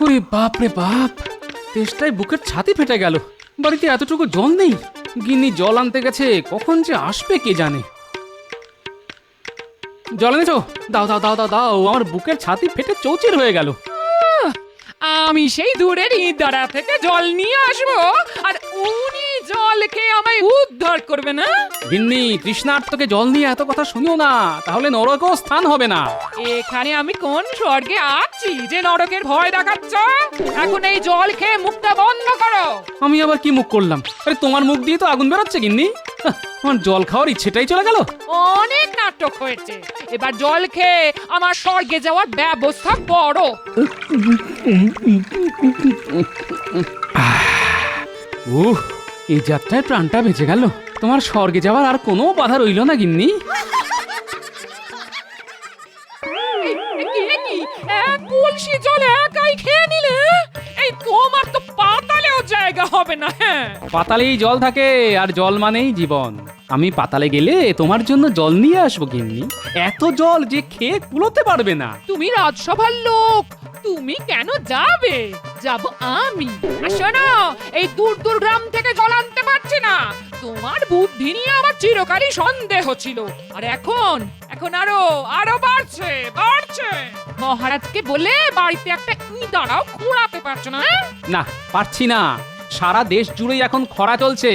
ওরে বাপ রে বাপ, তেষ্টায় বুকের ছাতি ফেটে গেল। বাড়িতে এতটুকু জল নেই। গিন্নি জল আনতে গেছে, কখন যে আসবে কে জানে। জল এনেছো? দাও দাও দাও দাও দাও, আমার বুকের ছাতি ফেটে চৌচির হয়ে গেল। আমি সেই দূরের ইদারা থেকে জল নিয়ে আসবো আর উনি জল খেয়ে আমায় উদ্ধার করবে না? গিন্নি, তৃষ্ণার্তকে জল নিয়ে এত কথা শুনিও না, তাহলে নরকও স্থান হবে না। এখানে আমি কোন স্বর্গে আছি যে নরকের ভয় দেখাচ্ছ? এখন এই জল খেয়ে মুখটা বন্ধ করো। আমি আবার কি মুখ করলাম? আরে তোমার মুখ দিয়ে তো আগুন বেরোচ্ছে গিন্নি। আমার জল খাওয়ার ইচ্ছেটাই চলে গেল। অনেক নাটক হয়েছে, এবার জল খেয়ে আমার স্বর্গে যাওয়ার ব্যবস্থা করো। এই যাত্রায় প্রাণটা বেঁচে গেল। তোমার স্বর্গে যাওয়ার আর কোনো বাধা রইল না গিন্নি। এক কলসি জল একাই খেয়ে নিলে? এই তোমার তো পাতালেও জায়গা হবে না। হ্যাঁ, পাতালেই জল থাকে, আর জল মানেই জীবন। আমি পাতালে গেলে তোমার জন্য জল নিয়ে আসবো গিন্নি। এত জল যে খেয়ে কুলোতে পারবে না। তুমি রাজসভার লোক, তুমি কেন যাবে? যাব আমি। আর শোনো, এই দূর দূর গ্রাম থেকে জল আনতে পারছি না। তোমার বুদ্ধি নিয়ে আমার চিরকালই সন্দেহ ছিল, আর এখন এখন আরো আরো বাড়ছে বাড়ছে। মহারাজকে বলে বাড়িতে একটা ইঁদারাও খুঁড়াতে পারছো না? না, পারছি না। সারা দেশ জুড়েই এখন খরা চলছে।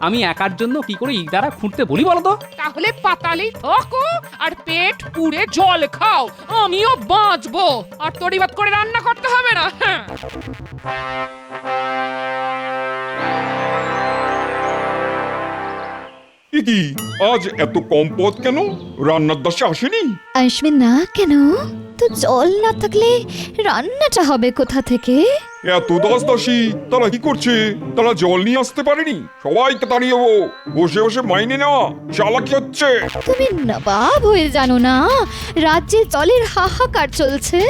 আমি একার জন্য কি করে ইদারা খুঁড়তে বলি বলো তো? তাহলে পাতালেই থাকো আর পেট পুড়ে জল খাও, আমিও বাঁচবো। আর তড়িবাত করে রান্না করতে হবে না। হ্যাঁ, কি আজ এত কম পথ কেন? রান্নার দাসে আসেনি? আসবে না কেন? তো জল না থাকলে রান্নাটা হবে কোথা থেকে? এত দাসী তারা কি করছে? তারা জল নিয়ে আসতে পারেনি? সবাইকে তাড়িয়ে বসে বসে মাইনে নেওয়া চালাকি হচ্ছে। তুমি নবাব হয়ে জানো না রাজ্যে জলের হাহাকার চলছে?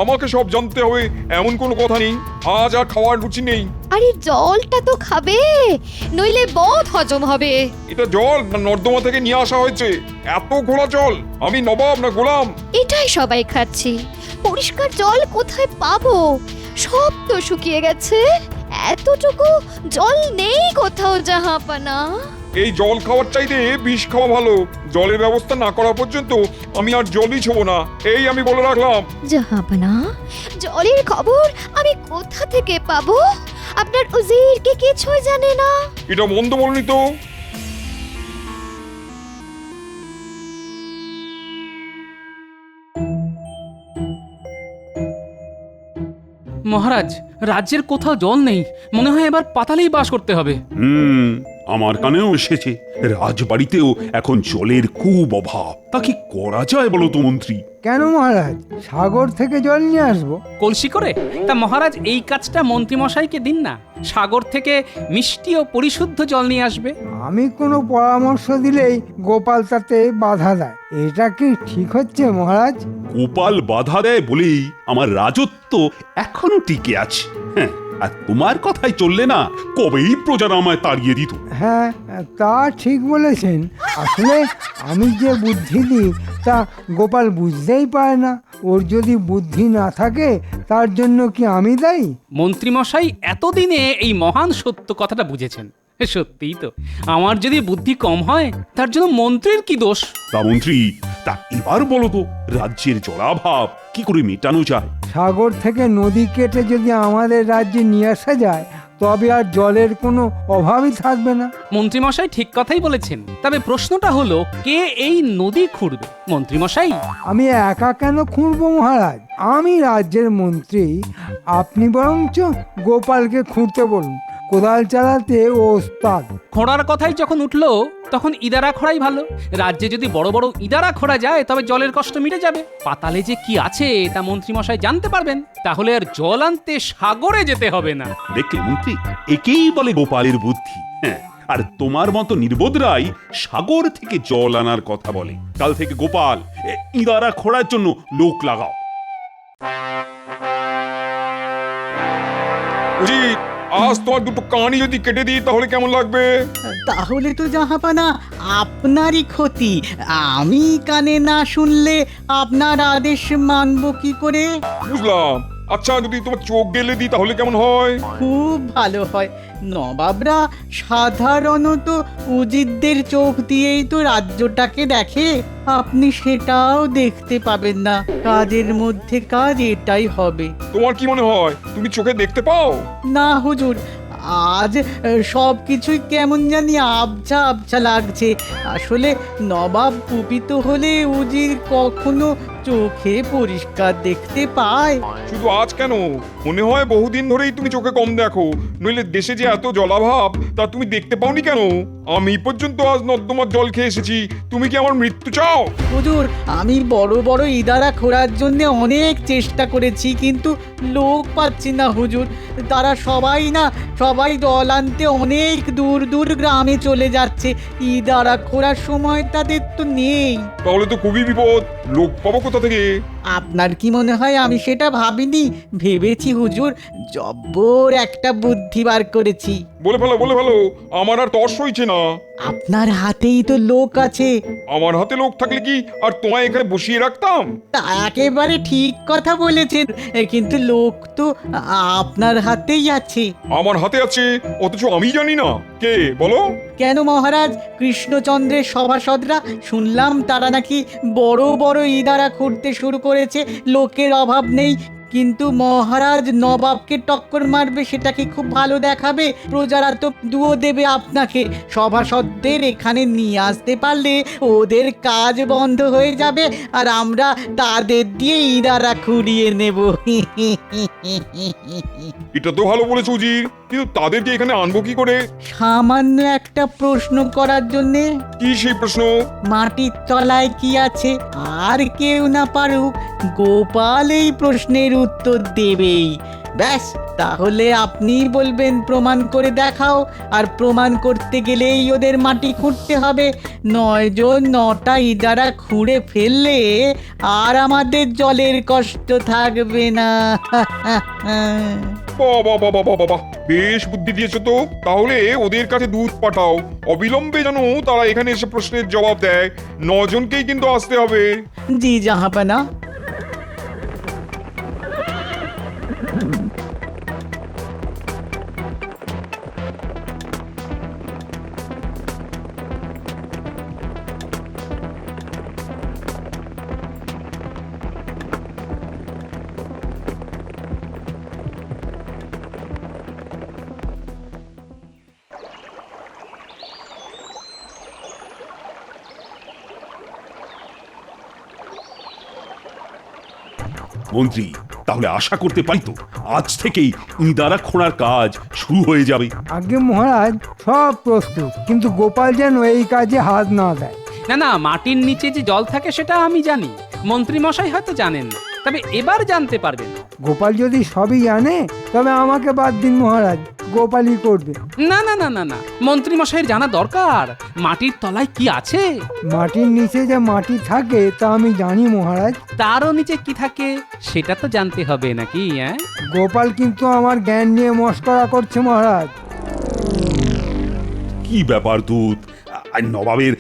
আমাকে সব জানতে হবে এমন কোনো কথা নেই। আজ আর খাওয়ার রুচি নেই। আরে জলটা তো খাবে, নইলে বদ হজম হবে। এটা জল না নর্দমা থেকে নিয়ে আসা হয়েছে? এত ঘোলা জল? আমি নবাব না গোলাম? এটাই সবাই খাচ্ছি। পরিষ্কার জল কোথায় পাবো? সব তো শুকিয়ে গেছে। এতটুকু জল নেই কোথাও জাহাপানা। এই জল খাওয়ার চাইতে বিষ খাওয়া ভালো। জলের ব্যবস্থা না করা পর্যন্ত আমি আর জলই ছোবো না, এই আমি বলে রাখলাম। জাহাপানা, জলের খবর আমি কোথা থেকে পাবো? আপনার উজির কি কিছুই জানে না? এটা মন্দ বলনি তো। মহারাজ, রাজ্যের কোথাও জল নেই। মনে হয় এবার পাতালেই বাস করতে হবে। আমার কানেও এসেছে, রাজবাড়িতেও এখন জলের খুব অভাব। তা কি করা যায় বলো তো মন্ত্রী? কেন মহারাজ, সাগর থেকে জল নিয়ে আসবো? কলসি করে? তা মহারাজ, এই কাজটা মন্ত্রীমশাইকে দিন না। সাগর থেকে মিষ্টি ও পরিশুদ্ধ জল নিয়ে আসবে। আমি কোনো পরামর্শ দিলেই গোপাল তাতে বাধা দেয়। এটা কি ঠিক হচ্ছে মহারাজ? গোপাল বাধা দেয় বলেই আমার রাজত্ব এখনো টিকে আছে। হ্যাঁ, আর তোমার কথাই চললে না, কবেই প্রজারা আমায় তাড়িয়ে দিত। হ্যাঁ, তা ঠিক বলেছেন। আসলে আমি যে বুদ্ধি দিই তা গোপাল বুঝতেই পারে না। ওর যদি বুদ্ধি না থাকে তার জন্য কি আমি দায়ী? মন্ত্রীমশাই এতদিনে এই মহান সত্য কথাটা বুঝেছেন। সত্যিই তো, আমার যদি বুদ্ধি কম হয় তার জন্য মন্ত্রীর কি দোষ? তা মন্ত্রী, তা এবার বলো তো, রাজ্যের জলাভাব কি করে মেটানো যায়? সাগর থেকে নদী কেটে যদি আমাদের রাজ্যে নিয়ে আসা যায় তবে আর জলের কোনো অভাবই থাকবে না। মন্ত্রীমশাই ঠিক কথাই বলেছেন। তবে প্রশ্নটা হলো, কে এই নদী খুঁড়বে? মন্ত্রীমশাই? আমি একা কেন খুঁড়বো মহারাজ? আমি রাজ্যের মন্ত্রী। আপনি বরঞ্চ গোপালকে খুঁড়তে বলুন। কোদাল চালাতে ও ওস্তাদ। খোঁড়ার কথাই যখন উঠলো তখন ইদারা খোঁড়াই ভালো। রাজ্যে যদি বড় বড় ইদারা খোঁড়া যায় তবে জলের কষ্ট মিটে যাবে। পাতালে যে কি আছে তা মন্ত্রীমশাই জানতে পারবেন। তাহলে আর জল আনতে সাগরে যেতে হবে না। দেখলে মন্ত্রী, একেই বলে গোপালের বুদ্ধি। হ্যাঁ, আর তোমার মতো নির্বোধরাই সাগর থেকে জল আনার কথা বলে। কাল থেকে গোপাল ইদারা খোঁড়ার জন্য লোক লাগাও। উজির, আজ তোমার দুটো কানই যদি কেটে দিই তাহলে কেমন লাগবে? তাহলে তো জাহাপানা আপনারই ক্ষতি। আমি কানে না শুনলে আপনার আদেশ মানব কি করে? বুঝলাম, আচ্ছা যদি তোমার চোখ গেলে দিই তাহলে কেমন হয়? খুব ভালো হয়। নবাবরা সাধারণত উজিরদের চোখ দিয়েই তো রাজ্যটাকে দেখে, আপনি সেটাও দেখতে পাবেন না। কাজের মধ্যে কাজ এটাই হবে। তোমার কি মনে হয় তুমি চোখে দেখতে পাও? না হুজুর, আজ সব কিছুই কেমন জানি আবছা আবছা লাগছে। আসলে নবাব কুপিত হলে উজির কখনো চোখে পরিষ্কার দেখতে পায়। শুধু আজ কেন, মনে হয় বহুদিন ধরেই তুমি চোখে কম দেখো। নইলে দেশে যে এত জলাভাব তা তুমি দেখতে পাওনি কেন? আমি পর্যন্ত আজ নর্দমার জল খেয়ে এসেছি, তুমি কি আমার মৃত্যু চাও? হুজুর, আমি বড় বড় ইদারা খোঁড়ার জন্য অনেক চেষ্টা করেছি, কিন্তু লোক পাচ্ছি না হুজুর। তারা সবাই জল আনতে অনেক দূর দূর গ্রামে চলে যাচ্ছে। ইদারা খোঁড়ার সময় তাদের তো নেই। তাহলে তো খুবই বিপদ, লোক পাবো কোথা থেকে? আপনার কি মনে হয় আমি সেটা ভাবিনি? ভেবেছি হুজুর, জব্বর একটা বুদ্ধি বার করেছি। বলে ফেলো, আমার আর তর্স হইছে না। আপনার হাতেই তো লোক আছে। আমার হাতে লোক থাকলে কি আর তোমায় এখানে বসিয়ে রাখতাম? তা একেবারে ঠিক কথা বলেছেন, কিন্তু লোক তো আপনার হাতেই আছে। আমার হাতে আছে অথচ আমি জানি না। কে বলো? কেন মহারাজ, কৃষ্ণচন্দ্রের সভাসদরা শুনলাম তারা নাকি বড় বড় ইদারা খুঁড়তে শুরু করেছে। লোকের অভাব নেই, কিন্তু মহারাজ নবাবকে টক্কর মারবে সেটা কি খুব ভালো দেখাবে? প্রজারা তো দুয়ো দেবে আপনাকে। সভাসদদের এখানে নিয়ে আসতে পারলে ওদের কাজ বন্ধ হয়ে যাবে, আর আমরা তাদের দিয়ে ইদারা খুঁড়িয়ে নেব। এটা তো ভালো বলেছো উজির, কিন্তু তাদেরকে এখানে আনবো কি করে? সামান্য একটা প্রশ্ন করার জন্যে। কি সেই প্রশ্ন? মাটির তলায় কি আছে? আর কেউ না পারুক, গোপাল এই প্রশ্নের উত্তর দেবেই। ব্যাস, তাহলে আপনিই বলবেন প্রমাণ করে দেখাও। আর প্রমাণ করতে গেলেই ওদের মাটি খুঁড়তে হবে। 9 জন 9টা ইদারা খুঁড়ে ফেললে আর আমাদের জলের কষ্ট থাকবে না। বাবা, বেশ বুদ্ধি দিয়েছো তো। তাহলে ওদের কাছে দুধ পাঠাও, অবিলম্বে যেন তারা এখানে এসে প্রশ্নের জবাব দেয়। 9 জনকেই কিন্তু আসতে হবে। জি জাহাপানা। মন্ত্রী, তাহলে আশা করতে পারি তো আজ থেকেই ইদারা খোঁড়ার কাজ শুরু হয়ে যাবে? আগে মহারাজ সব প্রস্তুত, কিন্তু গোপাল যেন এই কাজে হাত না দেয়। না, মাটির নিচে যে জল থাকে সেটা আমি জানি, মন্ত্রী মশাই হয়তো জানেন না, তবে এবার জানতে পারবেন। গোপাল যদি সবই জানে তবে আমাকে বাদ দিন মহারাজ, গোপালই করবে। না, মন্ত্রী মশাইয়ের জানা দরকার মাটির তলায় কি আছে। মাটির নিচে যে মাটি থাকে তা আমি জানি মহারাজ। তারও নিচে কি থাকে সেটা তো জানতে হবে নাকি? গোপাল কিন্তু আমার জ্ঞান নিয়ে মস্করা করছে মহারাজ। কি ব্যাপার দূত, আর নবাবের